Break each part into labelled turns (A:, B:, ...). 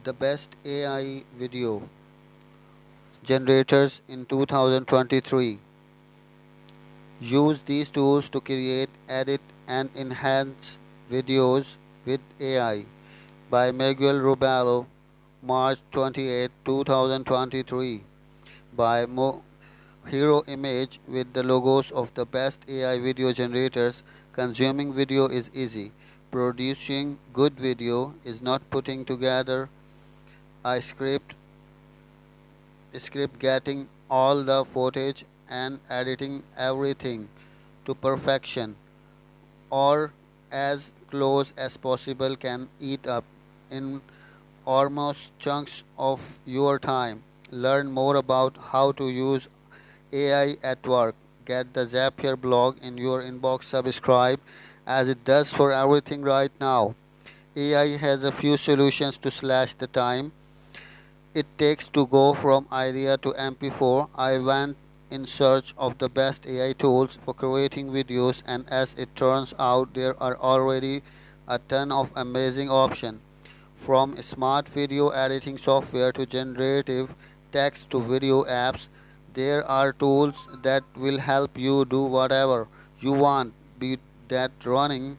A: The best AI video generators in 2023. Use these tools to create, edit, and enhance videos with AI by Miguel Rubalo, March 28, 2023. By Hero Image with the logos of the best AI video generators. Consuming video is easy. Producing good video is not putting together a script, getting all the footage and editing everything to perfection or as close as possible can eat up in almost chunks of your time. Learn more about how to use AI at work. Get the Zapier blog in your inbox. Subscribe as it does for everything right now. AI has a few solutions to slash the time it takes to go from idea to MP4. I went in search of the best AI tools for creating videos, and as it turns out, there are already a ton of amazing options. From smart video editing software to generative text to video apps, there are tools that will help you do whatever you want, be that running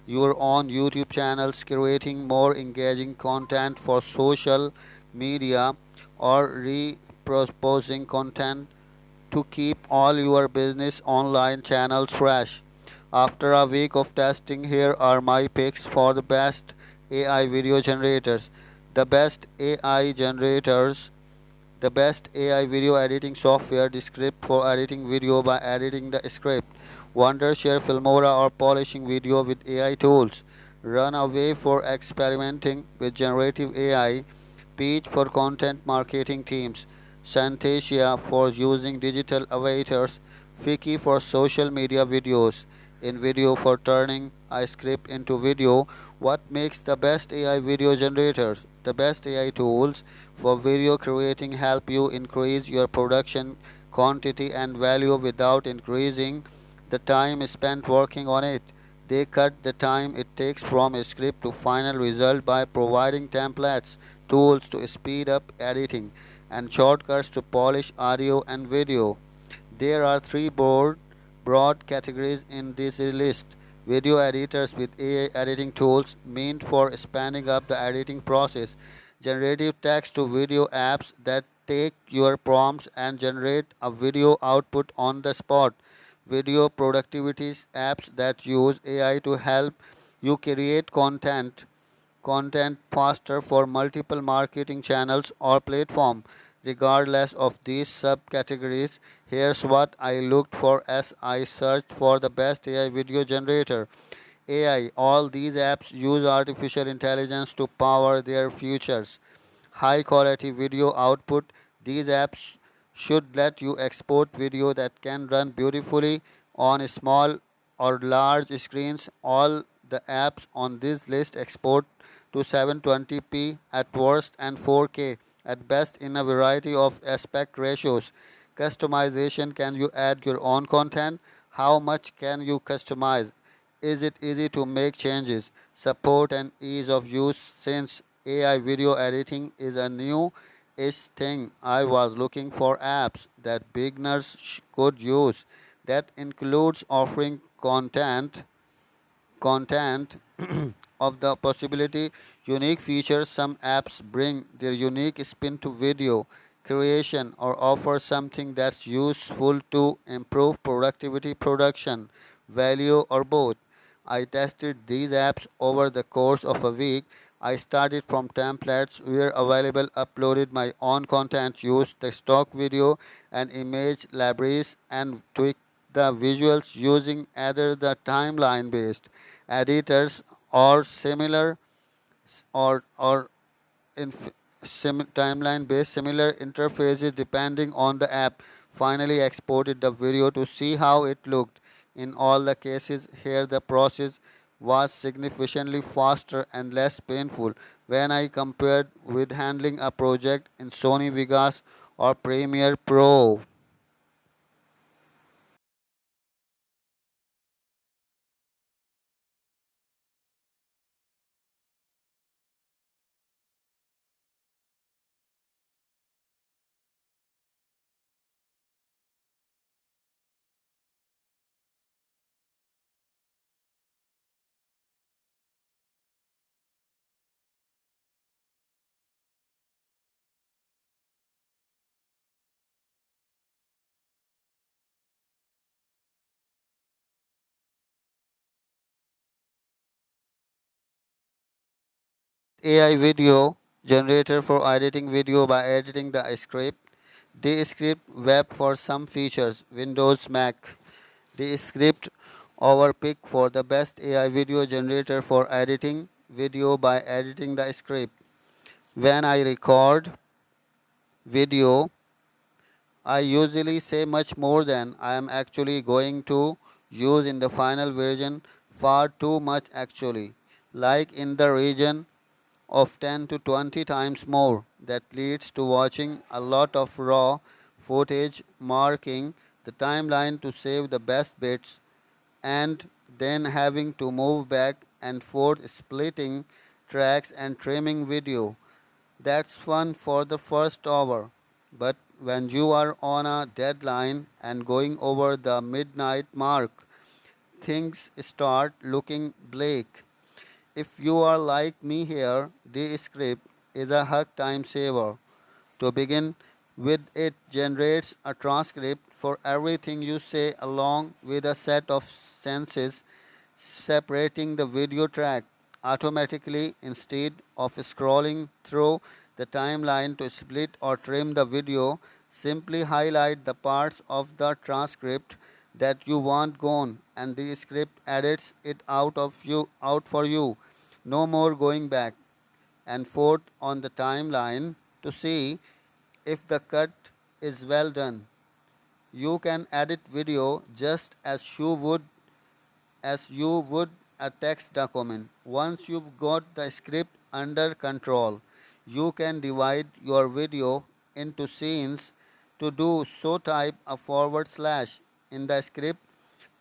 A: your own YouTube channels, creating more engaging content for social media, or repurposing content to keep all your business online channels fresh. After a week of testing, here are my picks for the best AI video generators. The best AI generators, the best AI video editing software, the script for editing video by editing the script. Wondershare, Filmora, or polishing video with AI tools. Run away for experimenting with generative AI. Peach for content marketing teams. Santasia for using digital avatars. Fiki for social media videos. InVideo for turning a script into video. What makes the best AI video generators? The best AI tools for video creating help you increase your production quantity and value without increasing the time spent working on it. They cut the time it takes from a script to final result by providing templates, tools to speed up editing, and shortcuts to polish audio and video. There are three broad categories in this list. Video editors with AI editing tools meant for speeding up the editing process. Generative text to video apps that take your prompts and generate a video output on the spot. Video productivity apps that use AI to help you create content faster for multiple marketing channels or platforms. Regardless of these subcategories, here's what I looked for as I searched for the best AI video generator. AI. All these apps use artificial intelligence to power their futures. High quality video output. These apps should let you export video that can run beautifully on small or large screens. All the apps on this list export to 720p at worst and 4K at best in a variety of aspect ratios. Customization. Can you add your own content? How much can you customize? Is it easy to make changes? Support and ease of use. Since AI video editing is a new ish thing, I was looking for apps that beginners could use. That includes offering content of the possibility unique features. Some apps bring their unique spin to video creation or offer something that's useful to improve productivity, production value, or both. I tested these apps over the course of a week. I started from templates where available, uploaded my own content, used the stock video and image libraries, and tweaked the visuals using either the timeline based editors or similar or timeline based similar interfaces depending on the app. Finally exported the video to see how it looked. In all the cases here the process was significantly faster and less painful when I compared with handling a project in Sony Vegas or Premiere Pro. AI video generator for editing video by editing the script. Descript web for some features. Windows, Mac. Descript our pick for the best AI video generator for editing video by editing the script. When I record video, I usually say much more than I am actually going to use in the final version, far too much actually, like in the region of 10 to 20 times more. That leads to watching a lot of raw footage, marking the timeline to save the best bits, and then having to move back and forth, splitting tracks and trimming video. That's fun for the first hour, but when you are on a deadline and going over the midnight mark, things start looking bleak. If you are like me here, the script is a hug time saver. To begin with, it generates a transcript for everything you say along with a set of sentences separating the video track automatically instead of scrolling through the timeline to split or trim the video. Simply highlight the parts of the transcript that you want gone and the script edits it out for you. No more going back and forth on the timeline to see if the cut is well done. You can edit video just as you would a text document. Once you've got the script under control, you can divide your video into scenes. To do so, type a forward slash in the script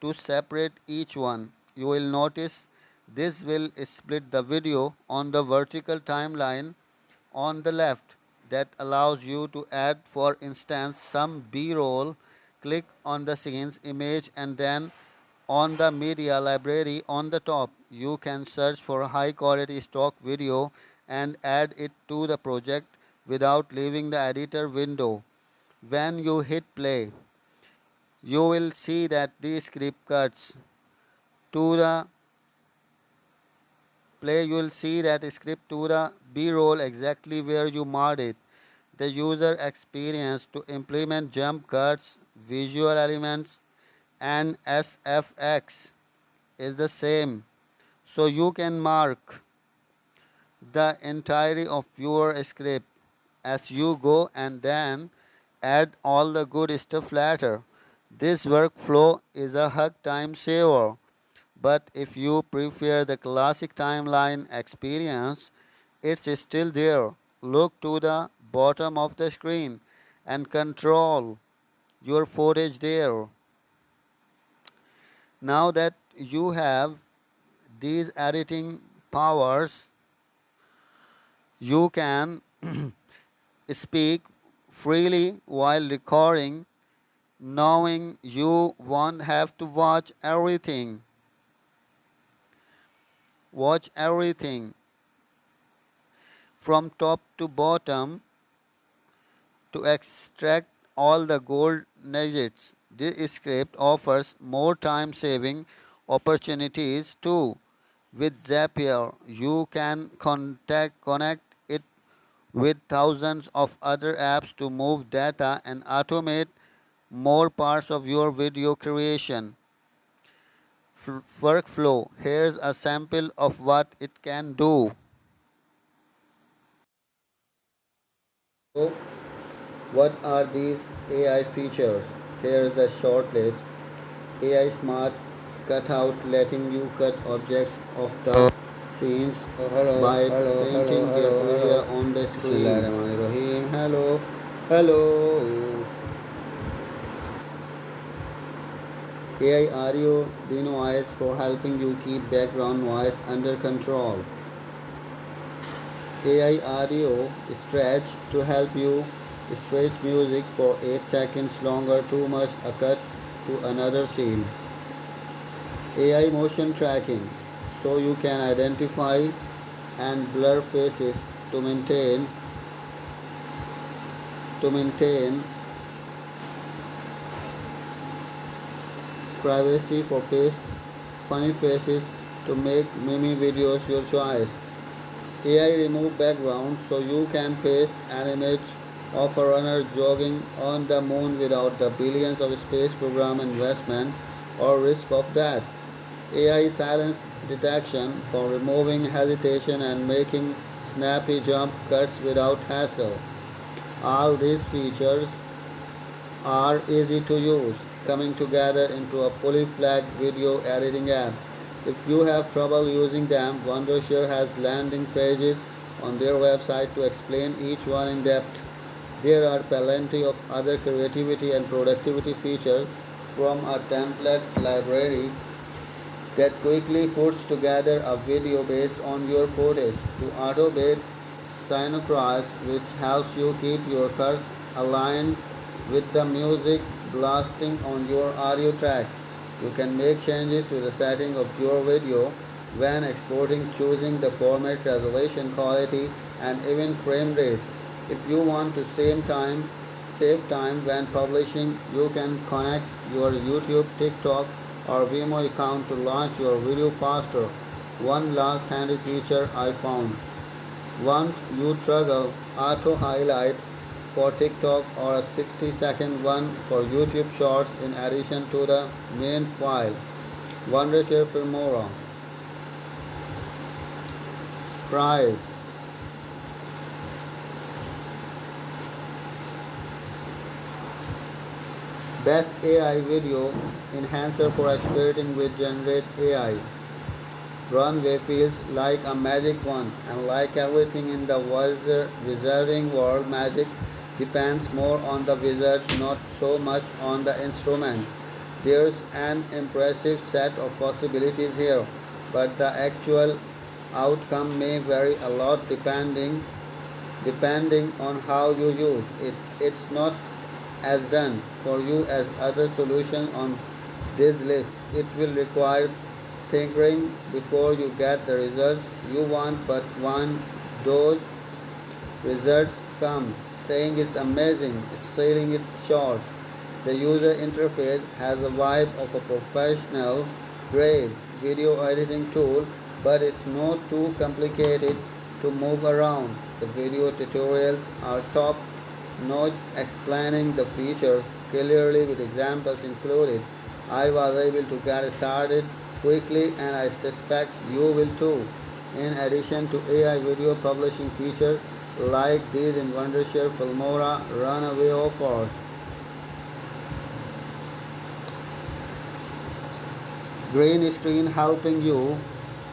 A: to separate each one. You will notice this will split the video on the vertical timeline on the left that allows you to add, for instance, some B-roll. Click on the scenes image and then on the media library on the top. You can search for high quality stock video and add it to the project without leaving the editor window. When you hit play, you will see that the script cuts to the play. You will see that script to the B-roll exactly where you marked it. The user experience to implement jump cuts, visual elements, and SFX is the same. So you can mark the entirety of your script as you go and then add all the good stuff later. This workflow is a hug time saver. But if you prefer the classic timeline experience, it's still there. Look to the bottom of the screen and control your footage there. Now that you have these editing powers, you can speak freely while recording, knowing you won't have to watch everything from top to bottom to extract all the gold nuggets. This script offers more time-saving opportunities too. With Zapier, you can connect it with thousands of other apps to move data and automate more parts of your video creation workflow. Here's a sample of what it can do. So, what are these AI features? Here's the short list. AI Smart Cutout, letting you cut objects of the scenes by painting their area on the screen. Hello. AI Audio denoise for helping you keep background noise under control. AI Audio Stretch to help you stretch music for 8 seconds longer, too much a cut to another scene. AI Motion Tracking, so you can identify and blur faces to maintain privacy for paste funny faces to make meme videos your choice. AI remove background so you can paste an image of a runner jogging on the moon without the billions of space program investment or risk of that. AI silence detection for removing hesitation and making snappy jump cuts without hassle. All these features are easy to use, coming together into a fully fledged video editing app. If you have trouble using them, Wondershare has landing pages on their website to explain each one in depth. There are plenty of other creativity and productivity features from a template library that quickly puts together a video based on your footage to automate synchronize, which helps you keep your cursor aligned with the music blasting on your audio track. You can make changes to the setting of your video when exporting, choosing the format, resolution, quality, and even frame rate. If you want to save time when publishing, you can connect your YouTube, TikTok, or Vimeo account to launch your video faster. One last handy feature I found. Once you toggle auto highlight for TikTok or a 60-second one for YouTube Shorts in addition to the main file. Wondershare Filmora. Price. Best AI video enhancer for experimenting with generate AI. Runway feels like a magic one, and like everything in the wizarding world, magic depends more on the wizard, not so much on the instrument. There's an impressive set of possibilities here, but the actual outcome may vary a lot depending on how you use it. It's not as done for you as other solutions on this list. It will require tinkering before you get the results you want, but when those results come, saying it's amazing, selling it short. The user interface has a vibe of a professional grade video editing tool, but it's not too complicated to move around. The video tutorials are top notch, explaining the features clearly with examples included. I was able to get started quickly and I suspect you will too. In addition to AI video publishing features like these in Wondershare, Filmora, Runaway offers green screen helping you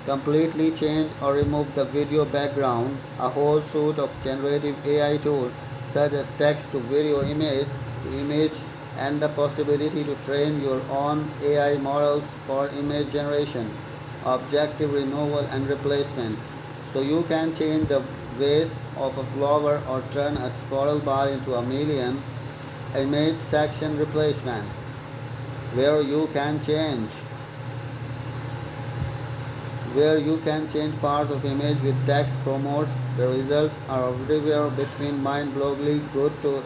A: completely change or remove the video background, a whole suite of generative AI tools such as text to video, image to image, and the possibility to train your own AI models for image generation, objective removal and replacement. So you can change the vase of a flower or turn a squirrel bar into a million image section replacement where you can change where you can change parts of image with text promotes. The results are everywhere between mind-blowingly good to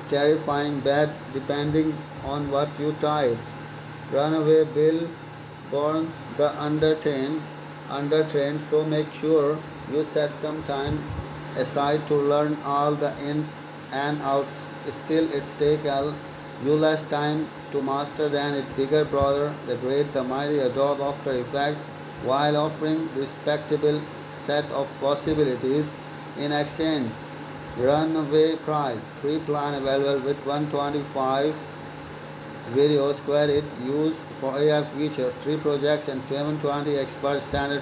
A: terrifying bad depending on what you type. Runaway Bill Born the undertrained, so make sure you set some time aside to learn all the ins and outs. Still, it's take you less time to master than its bigger brother, the great, the mighty Adobe After Effects, while offering respectable set of possibilities in exchange. Runaway price, free plan available with 125 videos credit used for AI features, 3 projects and 720 expert standard